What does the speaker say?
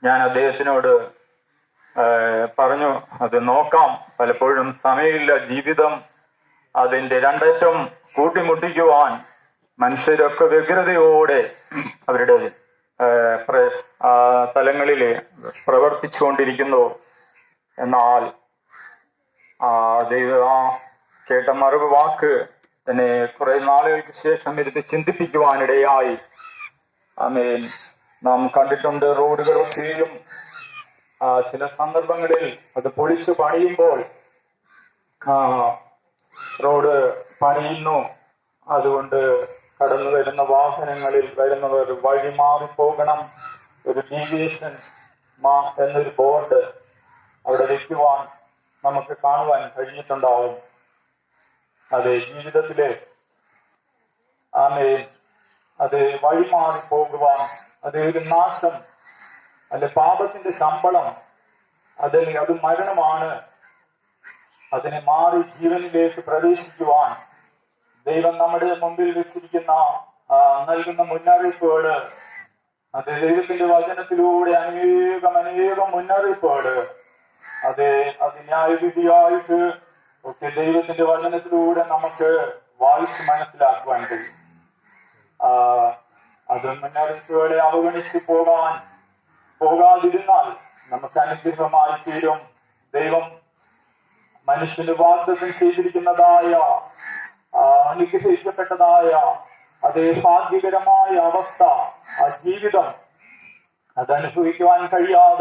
ഞാൻ അദ്ദേഹത്തിനോട് പറഞ്ഞു, അത് നോക്കാം, പലപ്പോഴും സമയമില്ല. ജീവിതം അതിന്റെ രണ്ടറ്റം കൂട്ടിമുട്ടിക്കുവാൻ മനുഷ്യരൊക്കെ വ്യഗ്രതയോടെ അവരുടെ തലങ്ങളിൽ പ്രവർത്തിച്ചുകൊണ്ടിരിക്കുന്നു. എന്നാൽ കേട്ട മറുപടി വാക്ക് എന്നെ കുറെ നാളുകൾക്ക് ശേഷം ഇരുത്തി ചിന്തിപ്പിക്കുവാനിടയായി. ആമേൻ. നാം കണ്ടിട്ടുണ്ട്, റോഡുകളൊക്കെയും ചില സന്ദർഭങ്ങളിൽ അത് പൊളിച്ചു പണിയുമ്പോൾ റോഡ് പണിയുന്നു. അതുകൊണ്ട് കടന്നു വരുന്ന വാഹനങ്ങളിൽ വരുന്നവർ വഴി മാറിപ്പോകണം, ഒരു ഡീവിയേഷൻ എന്നൊരു ബോർഡ് അവിടെ വെക്കുവാൻ നമുക്ക് കാണുവാൻ കഴിഞ്ഞിട്ടുണ്ടാവും. അത് ജീവിതത്തിലെ അത് വഴിമാറി പോകുവാൻ, അത് ഒരു നാശം, അല്ലെ പാപത്തിന്റെ ശമ്പളം, അത് മരണമാണ്. അതിനെ മാറി ജീവനിലേക്ക് പ്രവേശിക്കുവാൻ ദൈവം നമ്മുടെ മുമ്പിൽ വെച്ചിരിക്കുന്ന നൽകുന്ന മുന്നറിയിപ്പുകൾ, അത് ദൈവത്തിന്റെ വചനത്തിലൂടെ അനേകം മുന്നറിയിപ്പുകൾ, അത് ന്യായവിധിയായിട്ട് ഒക്കെ ദൈവത്തിന്റെ വചനത്തിലൂടെ നമുക്ക് വായിച്ച് മനസ്സിലാക്കുവാൻ കഴിയും. അത് മുന്നറിയിപ്പുകളെ അവഗണിച്ച് പോകാതിരുന്നാൽ നമുക്ക് അനുഗ്രഹമായി തീരും. ദൈവം മനുഷ്യന് വാഗ്ദത്തം ചെയ്തിരിക്കുന്നതായ അനുഗ്രഹിക്കപ്പെട്ടതായ അതേ ഭാഗ്യകരമായ അവസ്ഥ, ആ ജീവിതം അതനുഭവിക്കുവാൻ കഴിയാതെ